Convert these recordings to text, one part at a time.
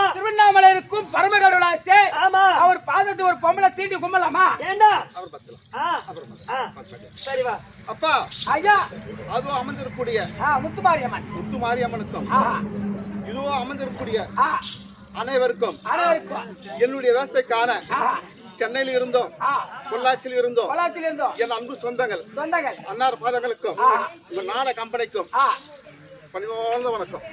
திருவண்ணாமலைக்கும் பரமகடவுளாச்சே. அவர் பாதத்து ஒரு பொம்பளை தீண்டி கும்பலாமா? ஏண்டா சரிவா அப்பா ஐயா அதுவும் அமர்ந்திருக்கக்கூடிய முத்துமாரியம்மனுக்கும் இதுவும் அமர்ந்திருக்கக்கூடிய அனைவருக்கும் என்னுடைய வேஸ்தை காண சென்னையில் இருந்தோம் பொள்ளாச்சியில் இருந்தோம் என் அன்பு சொந்தங்கள் அன்னார் பாதங்களுக்கும் உங்க நாட கம்பெனிக்கும் பணிவார்ந்த வணக்கம்.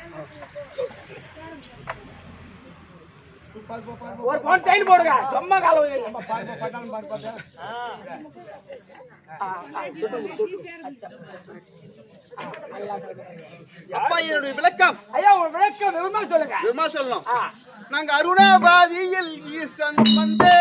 ஒரு போன் செயின் போடுங்க சும்மா காலம் அப்பா என்னுடைய விளக்கம் ஐயா ஒரு விளக்கம் விவரமா சொல்லுங்க. விவரமா சொல்லணும். நாங்க அருணாபாதியில் ஈசன் வந்தே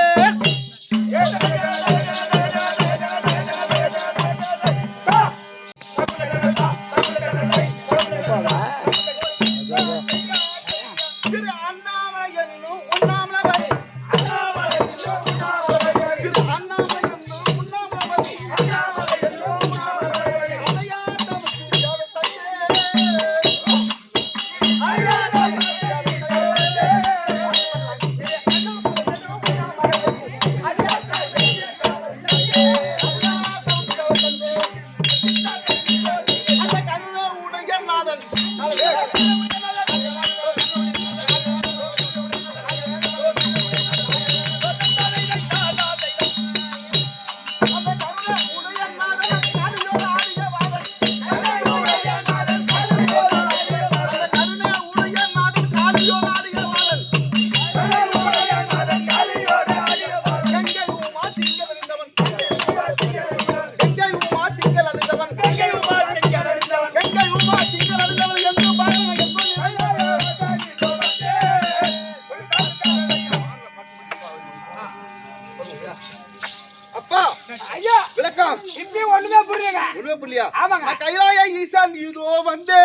கைலாய ஈசான் இதோ வந்து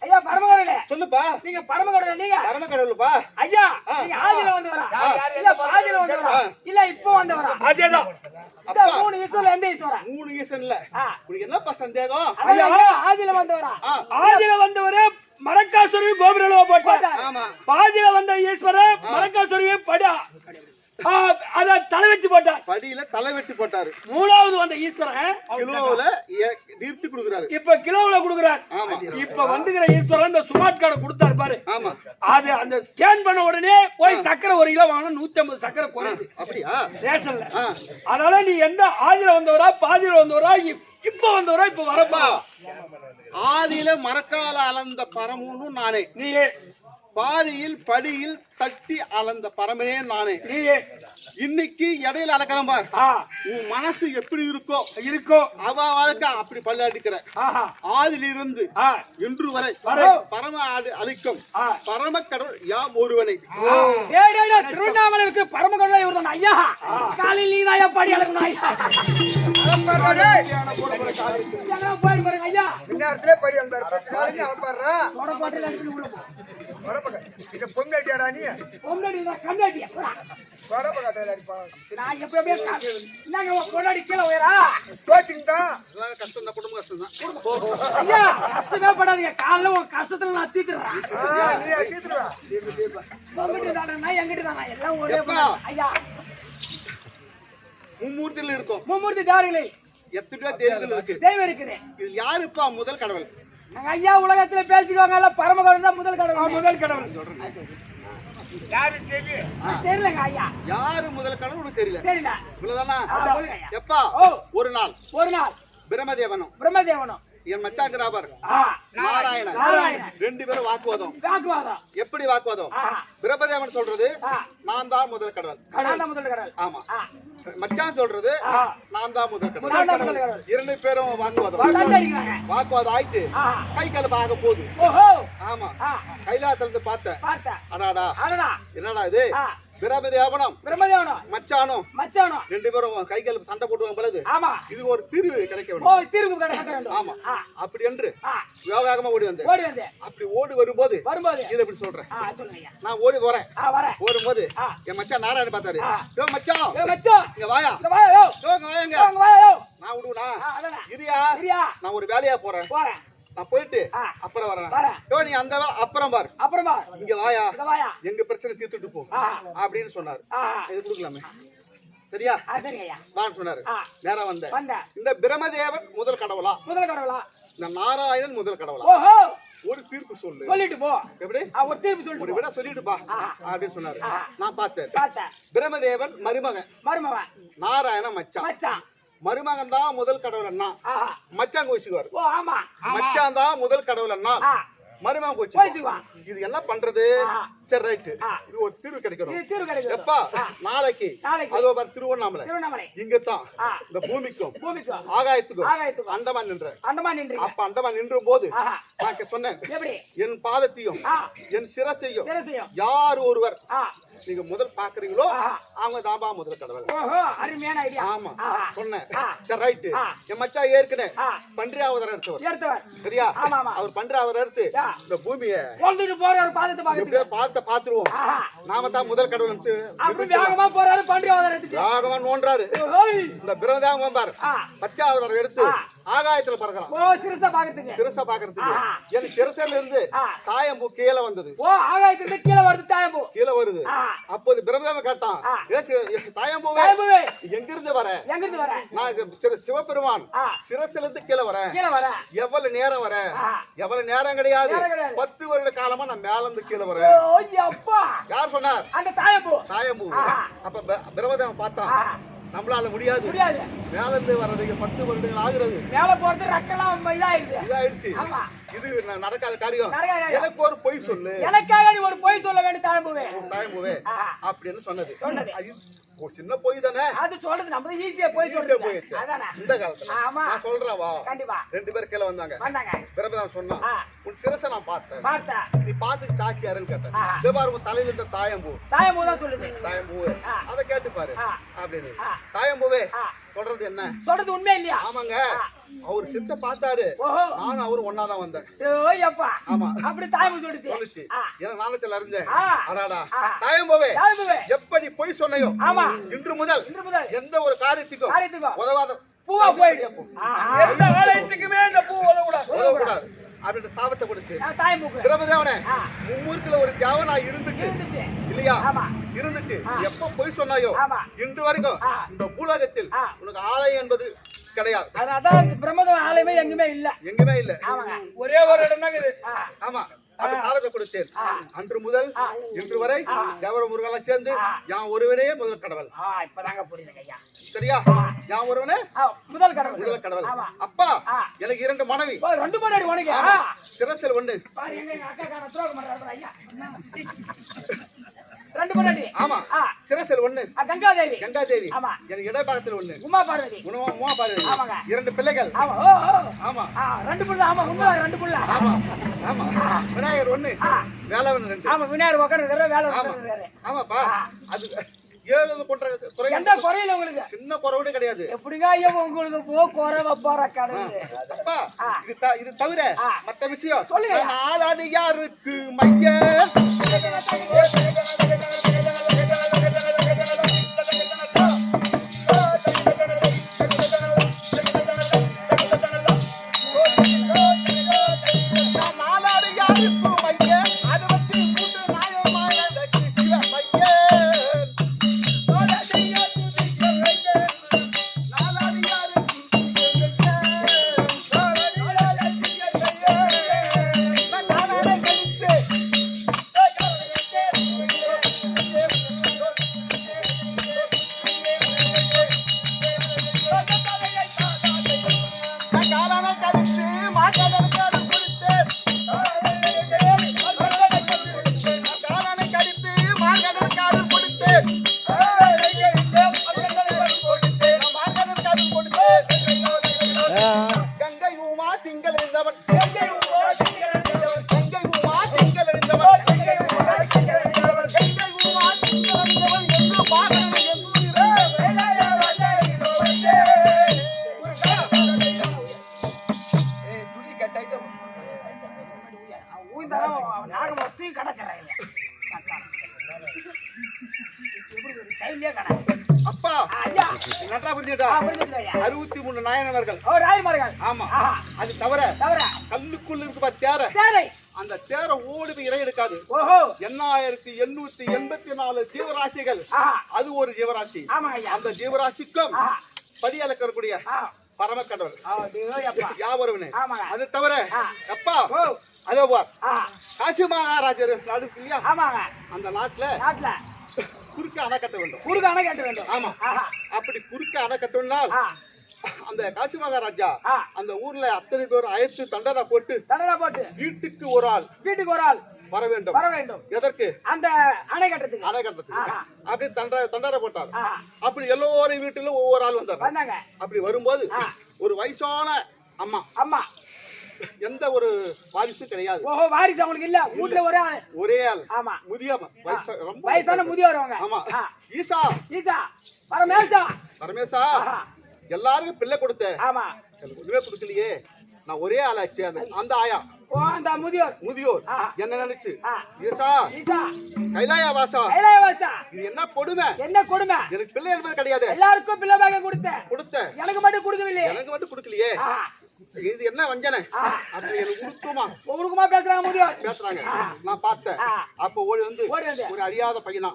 ஐயா பரமகடவுளே சொல்லுப்பா. நீங்க பரமகடவுளே நீங்க பரமகடவுளப்பா ஐயா. நீங்க ஆதில வந்தவரா இல்ல பாதில வந்தவரா இல்ல இப்போ வந்தவரா? அதேதான். அப்பா மூணு ஈஸ்வரன் எந்த ஈஸ்வரன்? மூணு ஈஸ்வரன் இல்ல. உங்களுக்கு என்னப்பா சந்தேகம்? ஐயா ஆதில வந்தவரா? ஆதில வந்தவரே மரக்காசுரி கோபுரலோ போட்டார். ஆமா. பாதில வந்த ஈஸ்வரன் மரக்காசுரியை படா அத தலை வெட்டி போட்டார். படியில தலை வெட்டி போட்டாரு. மூணாவது வந்த ஈஸ்வரன் கிலோவுல நிறுத்தி கொடுக்குறாரு. இப்ப கிலோவுல கொடுக்குறாரு. ஆமா. இப்ப வந்துகிற ஈஸ்வரன் இந்த ஸ்மார்ட் கார்டை கொடுத்தாரு பாரு. ஆமா. அது அந்த ஸ்கேன் பண்ண உடனே போய் சக்கரை 1 கிலோ வாங்கணும் 150 சக்கரை குறையுது. அப்படியா? ரேஷன்ல. அதனால நீ எந்த ஆதியில வந்தவரா பாதியில வந்தவரா இப்ப வந்தவரா இப்ப வரப்பா? ஆதியில மரக்கால அளந்த பரமுன்னு நானே. நீ பாதியில் படியில் தட்டி அளந்த பரமனே நானே. நீ இன்னைக்கு இடையில அளக்கிறேன் பார். உன் மனசு எப்படி இருக்கோ அவ வாழ்க்கை அப்படி பல்ல அடிக்கிற. ஆதிலிருந்து இன்று வரை பரம அழிக்கும் பரம கடவுள் யாம் ஒருவனை. திருவண்ணாமலைக்கு பரம கடவுள் இவர்தான் ஐயா. காலையில் நீ தான் ஐயா பாடி அளக்கணும் ஐயா. போய் பாருங்க ஐயா. இந்த இடத்துல படி அந்த காலையில் அவன் பாடுறா பாட்டில் அடிச்சு உள்ள போ. இது பொங்கடியாடா நீ? பொங்கடி தான் கண்ணாடியா. நான் எப்பவே என்னங்க கொண்டாடி கீழே உயரா கோச்சிங்கடா. எல்லாம் கஷ்டம் தான், குடும்ப கஷ்டம் தான். ஐயா கஷ்டமே படாதீங்க. காலைல உன் கஷ்டத்துல நான் தீத்துறேன். நீ தீத்துறா. பொங்கடி தானே நான் எங்கிட்ட தானே எல்லாம் ஒரே ஐயா. மும்மூர்த்தியில இருக்கும். மும்மூர்த்தி தாரிகளை எத்தனையோ தேவர்கள் இருக்கு. தெய்வம் இருக்குது. இது யாருப்பா முதல் கடவுள்? ஐயா உலகத்துல பேசிக்குவாங்க பரம கடவுள் தான் முதல் கடவுள். முதல் கடவுள் யாரு தெரியலங்க ஐயா. யாரு முதல் கடவுள் உனக்கு தெரியல? தெரியல. இவ்வளவுதானா? எப்பா ஒரு நாள் பிரம்மதேவனும் என் மச்சாங்கிறாபர் நாராயணன் 2 பேரும் வாக்குவாதம். எப்படி வாக்குவாதம்? பிரம்மதேவன் சொல்றது நான் தான் முதல் கடவுள். ஆமா. மச்சான் சொல்றது நான் தான் முதல் கடவுள். 2 பேரும் வாக்குவாதம் ஆயிட்டு கை கலப்பு ஆக போகுது. ஆமா. கைலாசத்துல இருந்து பார்த்தேன். அடாடா என்னடா இது? பிரம்மதேவனும் மச்சானும் 2 பேரும் கை கலப்பு சண்டை போட்டுவாங்க போலது. இது ஒரு தீர்வு கிடைக்க வேண்டும். ஆமா. அப்படி என்று யோகாகமா ஓடி வந்தேன். அப்படி ஓடி வரும்போது இதை எப்படி சொல்றேன். நான் ஓடி வரேன். ஓடும்போது என் மச்சான் நாராயணன் பார்த்தாரு. மச்சான் இங்க வாயா. நான் விடுவா இரியா, நான் ஒரு வேலையா போறேன். நான் போயிட்டு அப்புறம் வரேன். நீ அந்த அப்புறம் பாரு. இங்க வாயா, எங்க பிரச்சனை தீர்த்துட்டு போ அப்படின்னு சொன்னாரு. இது கொடுக்கலாமே சரியா? வான்னு சொன்னாரு. நேரம் வந்தேன். இந்த பிரம்மதேவன் முதல் கடவுளா இந்த நாராயணன் முதல் கடவுளா? ஒரு தீர்ப்பு சொல்லிட்டு போ. எப்படி ஒரு தீர்ப்பு சொல்லு. ஒரு விட சொல்லிட்டு பா அப்படின்னு சொன்னாரு. நான் பார்த்தேன். பிரம்மதேவன் மருமகன், நாராயணன் மச்சான். மருமகன் தான் முதல் கடவுள் அண்ணா. மச்சான் கோச்சுக்குவாரு. மச்சான் தான் முதல் கடவுள் அண்ணா. மருமகன் கோச்சுக்குவான். இது என்ன பண்றது? சரி ரைட். இது ஒரு தீர்வு கிடைக்கணும். எப்பா நாளைக்கு அதோ பாரு திருவண்ணாமலை இங்கதான் இந்த பூமிக்கும் ஆகாயத்துக்கும் அண்டமான் நின்ற. அப்ப அண்டமான் நின்ற போது நான் சொன்னேன் என் பாதத்தையும் என் சிரசையும் யார் ஒருவர் நீங்க முதல் பாக்குறீங்களோ அவங்க தாபா முதல் கடவுள். ஆமா சொன்னேன். சரி ரைட். என் மச்சா ஏற்கனவே பன்றியாவதர் எடுத்தவர் சரியா? அவர் பன்றியாவதர் எடுத்து இந்த பூமியை பாதத்தை பாத்துருவோம். நாம தான் முதல் கடவுள். வேகமா நோன்றாரு. இந்த பிரம்மதேவன் பாரு பச்சாவதர் எடுத்து ஆகாயத்துல பறக்கிறான். சிரச பாக்குறதுக்கு என் சிரசில இருந்து தாயம்பூ கீழே வந்தது. கீழே வருது. அப்போது பிரம்மதேவன் கேட்டான், தாயம்பூவே எங்கிருந்து வர? நான் சிவபெருமான் சிரசில இருந்து கீழே வரேன். எவ்வளவு நேரம் வர? எவ்வளவு நேரம் கிடையாது, 10 வருட காலமா நான் மேல இருந்து கீழே வரேன். யார் சொன்னார்? தாயம்பூ. அப்ப பிரம்மதேவன் பார்த்தான், நம்மளால முடியாது. மேல இருந்து வர்றதுக்கு 10 வருடங்கள் ஆகுறது. மேல போறது ரக்கலாம் இதாயிடுச்சு. இது நடக்காத காரியம். எனக்கு ஒரு பொய் சொல்லு. எனக்காக நீ ஒரு பொய் சொல்ல வேண்டும் தாயம்பூவே அப்படின்னு சொன்னது. ஒரு சின்ன பொய் தானே அது சொல்றது. நம்ம ஈஸியா போய் போயிடுச்சு இந்த காலத்துல. நான் சொல்றேன் வா. 2 பேர் கீழே வந்தாங்க. பிரம்மதேவன் சொன்னா உன் சிரசை நான் பார்த்தேன். நீ பார்த்துக்கு சாட்சி யாருன்னு கேட்டேன். இதே பாரு உன் தலையில இருந்த தாயம்பூ தான் சொல்லுது. தாயம்பூவே அதை கேட்டு பாரு அப்படின்னு. தாயம்பூவே சொல்றது என்ன? சொல்றது உண்மை இல்லையா? ஆமாங்க. அவர் சித்த பார்த்தாரு. நானும் அவரும் ஒன்னாதான் வந்தேன். ஆமா அப்படி தாயம்பூ சொல்லுச்சு. ஏன்னா நாளத்துல அறிஞ்சேன். அடாடா தாயம்பூவே எப்படி பொய் சொன்னையோ இன்று முதல் எந்த ஒரு காரியத்துக்கும் உதவாத பூவா போயிடு. எந்த ஆலயத்துக்குமே இந்த பூ உதவக்கூடாது. அப்படின்ற சாபத்தை கொடுத்து தாய் மூக்கு பிரம்மதேவனே மும்மூர்த்தில ஒரு தேவனா இருந்துட்டு இல்லையா இருந்துட்டு எப்ப போய் சொன்னாயோ இன்று வரைக்கும் இந்த பூலோகத்தில் உனக்கு ஆலயம் என்பது கிடையாது. அதான் பிரம்மதேவன் ஆலயமே எங்குமே இல்ல. ஒரே ஒரு இடம் தான் இருக்குது. ஆமா அப்படி சாபத்தை கொடுத்தேன். அன்று முதல் இன்று வரை தேவர முருகெல்லாம் சேர்ந்து யான் ஒருவனே முதல் கடவுள். இப்பதாங்க புரியுதுங்க ஐயா. சரியா? யான் ஒருவனே முதல் கடவுள். அப்பா எனக்கு 2 மனைவி. 2 மனைவி உனக்கு? சிரசில் 1. பாரு எங்க அக்கா கார துரோகம் பண்றாரு ஐயா. 2 மனைவி. ஆமா சிரசில் 1. கங்காதேவி. ஆமா எனக்கு இடபாகத்தில் 1. உமா பார்வதி. உமா பார்வதி. 2 பிள்ளைகள். ஆமா ஆமா 2 புள்ள. ஆமா உண்மை 2 புள்ள. ஆமா ஆமா விநாயகர் 1. வேலவன் 2. ஆமா விநாயகர் உட்கார்ந்து வேலவன் உட்கார்ந்து. ஆமாப்பா அது 7 குறை எந்த குறையில உங்களுக்கு? சின்ன குறை கூட கிடையாது. எப்படிங்க ஐயா உங்களுக்கு குறை வைப்பாரா கடவுள்? அப்பா இது தவிர மத்த விஷயம் சொல்லுங்க. நாலாவது யாருக்கு மையல் அப்பா நன்றா புரிஞ்சுட்டா 63 நாயனவர்கள். ஆமா அது தவிர கல்லுக்குள்ள இருக்கு தேரை. அந்த தேரை ஓடி போய் இறை எடுக்காது. 8884 ஜீவராசிகள். அது ஒரு ஜீவராசி. அந்த ஜீவராசிக்கும் படி அளக்கக்கூடிய பரம கடவுள் யாவருவனே. அது தவிர அப்பா அதோ பார் காசி மகாராஜர் நாடு இல்லையா? அந்த நாட்டுல குறுக்க அணை கட்ட வேண்டும். ஆமா அப்படி குறுக்க அணை கட்டணும்னால் அந்த காசி மகாராஜா அந்த ஊர்ல அத்தனை பேர் அழைத்து தண்டனை போட்டு வீட்டுக்கு ஒரு ஆள் வர வேண்டும். எதற்கு? அந்த அணை கட்டத்துக்கு. அப்படி தண்டனை போட்டார். அப்படி எல்லோரும் வீட்டிலும் ஒவ்வொரு ஆள் வந்தாங்க. அப்படி வரும்போது ஒரு வயசான அம்மா எந்த ஒரு வாரிசும் கிடையாது. வாரிசு அவங்களுக்கு இல்ல. வீட்டுல ஒரே ஆள். ஆமா முதியம்மா வயசான முதியோர். ஆமா ஈசா பரமேசா எல்லாருக்கும் பிள்ளை கொடுத்தேன். ஆமா ஒண்ணுமே கொடுக்கலையே. நான் ஒரே ஆளாச்சு. அந்த ஆயா அந்த முதியோர் என்ன நினைச்சு ஈசா கைலாய வாசா இது என்ன கொடுமை எனக்கு பிள்ளை என்பது கிடையாது. எல்லாருக்கும் பிள்ளை பாக கொடுத்தேன். எனக்கு மட்டும் கொடுக்கலையே. இது என்ன வஞ்சனை? அப்படி எனக்கு உருக்குமா பேசுறாங்க. நான் பார்த்தேன். அப்ப ஓடி வந்து ஒரு அறியாத பையனா.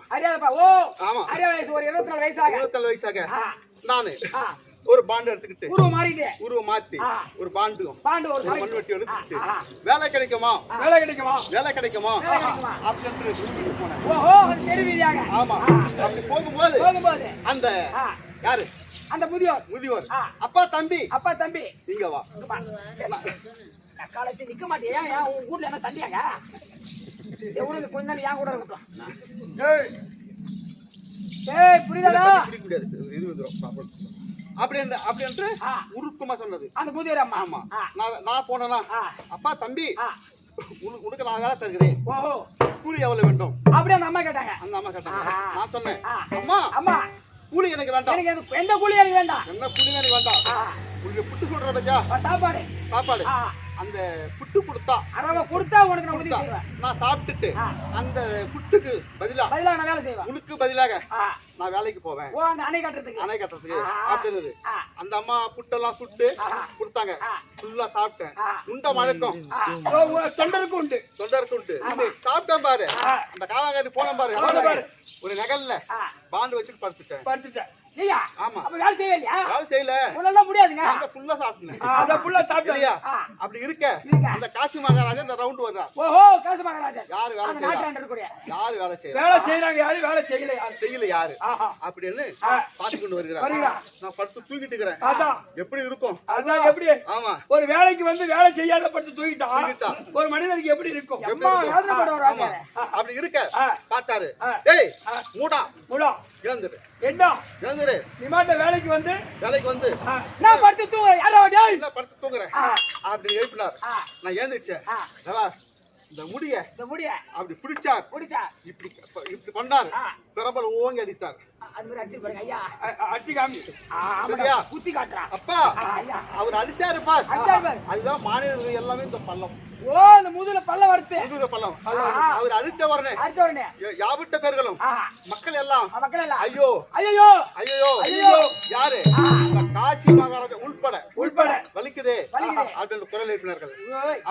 ஆமா 24 வயசாக நானு ஒரு பாண்டு எடுத்துக்கிட்டு உருவம் மாத்தி ஒரு பாண்டு மண்வெட்டி எடுத்துக்கிட்டு வேலை கிடைக்குமா அப்படின்னு போனேன். ஆமா அப்படி போகும்போது அந்த யாரு அந்த முதியோர் அப்பா தம்பி நீங்க வா. நிக்க மாட்டியா? உன் வீட்டுல என்ன சண்டையாங்க? கொஞ்ச நாள் ஏன் கூட இருக்கட்டும். புரியுதா? அப்படி என்று உருக்கமா சொன்னது அந்த முதியோர் அம்மா. ஆமா நான் போனா அப்பா தம்பி உனக்கு நான் வேலை தருகிறேன். கூலி எவ்வளவு வேண்டும் அப்படி அந்த அம்மா கேட்டாங்க. நான் சொன்னேன் அம்மா கூலி எனக்கு வேண்டாம். எந்த கூலி எனக்கு வேண்டாம். என்ன கூலி எனக்கு வேண்டாம். உங்களுக்கு புட்டு சொல்ற பச்சா சாப்பாடு அந்த புட்டு கொடுத்தா உனக்கு நான் உதவி செய்வேன். நான் சாப்பிட்டுட்டு அந்த புட்டுக்கு பதிலா நான் வேலை செய்வேன். உனக்கு பதிலாக நான் வேலைக்கு போவேன். ஓ அந்த அணை கட்டுறதுக்கு அப்படின்னு அந்த அம்மா புட்டெல்லாம் சுட்டு கொடுத்தாங்க. ஃபுல்லா சாப்பிட்டேன். உண்ட மழக்கம் தொண்டருக்கு உண்டு சாப்பிட்டேன் பாரு. அந்த காவாங்காட்டி போன பாரு ஒரு நகல்ல பாண்டு வச்சுட்டு படுத்துட்டேன். ஆமா அப்ப வேலை செய்யலையா? வேலை செய்யல. உன்னால முடியாதுங்க. அந்த புல்ல சாப்பிட்டேன். அத புல்ல சாப்பிட்டியா? அப்படி இருக்க அந்த காசி மகாராஜா இந்த ரவுண்ட் வர்றா. ஓஹோ காசி மகாராஜா. யார் வேலை செய்யறா? நாட்டாண்ட இருக்கக்கூடிய. யார் வேலை செய்யறா? வேலை செய்றாங்க யாரு வேலை செய்யல யாரு? அப்படின்னு பாத்து கொண்டு வருகிறார். நான் படுத்து தூங்கிட்டு இருக்கேன். அதான் எப்படி இருக்கும்? அதான் எப்படி? ஆமா ஒரு வேலைக்கு வந்து வேலை செய்யாத படுத்து தூங்கிட்டா ஒரு மனிதனுக்கு எப்படி இருக்கும்? அம்மா வேதனை படுவாங்க. அப்படி இருக்க பார்த்தாரு. டேய் மூடா எழுந்துரு. எழுந்துரு. நிமாட்ட வேலைக்கு வந்து நான் படுத்து தூங்க யாரோ டேய் இல்ல படுத்து தூங்குறேன். அப்படி எழுப்பினார். நான் எழுந்திருச்சேன். இந்த முடிய அப்படி பிடிச்சா இப்படி பண்ணாரு. பிரபல ஓங்கி அடித்தார். அது மாதிரி அடிச்சு பாருங்க ஐயா. அடி காமி. சரியா? குத்தி காட்றா. அப்பா அவர் அடிச்சாரு பார். அதுதான் மாநிலங்கள் எல்லாமே இந்த பள்ளம். ஓ இந்த முதுகுல பள்ளம் வருது. முதுகுல பள்ளம். அவர் அடிச்ச உடனே யாவிட்ட பேர்களும் மக்கள் எல்லாம் ஐயோ யாரு? இந்த காசி மகாராஜா உள்பட வலிக்குதே அப்படின்னு குரல் எழுப்பினார்கள்.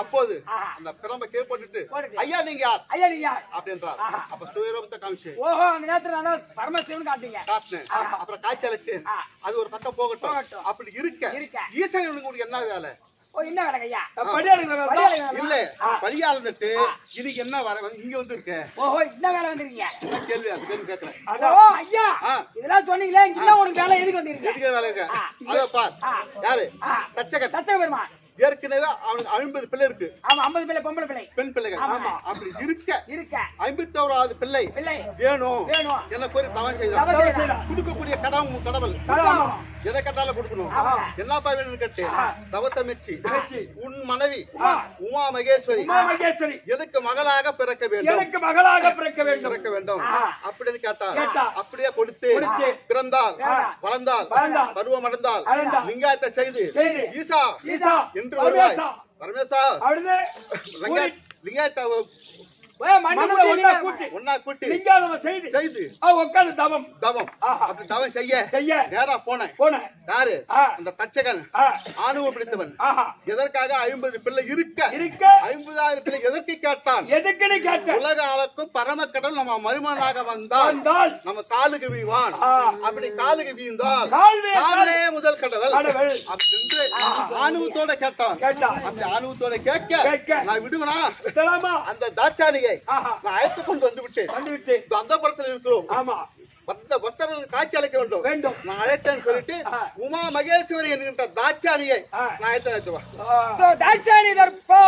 அப்போது அந்த பிரம்ப கேட்பட்டு ஐயா நீங்க யார் அப்படின்றார். அப்ப சுயரூபத்தை காமிச்சு ஓஹோ அந்த நேரத்துல நான் பரமசிவன் காட்டினேன். அப்புறம் காய்ச்சல் அழைச்சேன். அது ஒரு பக்கம் போகட்டும். அப்படி இருக்க ஈசனுக்கு என்ன வேலை? ஓ என்ன வேலை ஐயா? இல்ல பரியாளந்துட்டு இதுக்கு என்ன வர இங்க வந்து இருக்க? ஓஹோ என்ன வேலை வந்திருக்கீங்க? கேள்வி அது கேள்வி கேக்குறேன். ஓ ஐயா இதெல்லாம் சொன்னீங்களே இங்க உனக்கு வேலை எதுக்கு வந்திருக்கீங்க? எதுக்கு வேலை இருக்கு? அத பார். யாரு? தச்சக பெருமான். ஏற்கனவே அவனுக்கு 50 பிள்ளை இருக்கு. ஆமா 50 பிள்ளை பொம்பளை பிள்ளை பெண் பிள்ளைகள். அப்படி இருக்க 51வது பிள்ளை வேணும் என்ன கோரி தவம் செய்தான். கொடுக்கக்கூடிய கடவுள் எதை கட்டால கொடுக்கணும்? என்னப்பா வேணும்னு கேட்டு தவத்தை மெச்சி உன் மனைவி உமா மகேஸ்வரி எதுக்கு மகளாக பிறக்க வேண்டும் அப்படின்னு கேட்டா அப்படியே கொடுத்து பிறந்தால் வளர்ந்தால் பருவம் அடைந்தால் லிங்காயத்தை செய்து ஈசா என்று வருவாய். பரமேசா லிங்காயத்தை ஒன்னா கூட்டி செய்து உட்காந்து தவம் அப்படி தவம் செய்ய நேரா போனேன். யாரு? அந்த தச்சகன் ஆணவம் பிடித்தவன். எதற்காக 50 பிள்ளை இருக்க 50,000 பிள்ளை எதற்கு கேட்டான்? உலக அளவுக்கு பரமக்கடல் நம்ம மருமனாக வந்தால் நம்ம காலுக்கு வீவான். அப்படி காலுக்கு வீழ்ந்தால் காலே முதல் கடவுள் அப்படின்னு ஆணவத்தோட கேட்டான். அப்படி ஆணவத்தோட கேட்க நான் விடுவனா? அந்த தாட்சாணியை நான் அழைத்து கொண்டு வந்து விட்டேன். அந்த புறத்தில் இருக்கிறோம். காட்சி அழைக்க வேண்டும். நான் அழைத்தேன்னு சொல்லிட்டு உமா மகேஸ்வரி என்கின்ற தாட்சாணியை நான் அழைத்து தாட்சாணி தர்ப்போ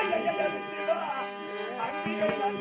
ஐயா, ஐயா, சிவா. அன்பிகள் நான்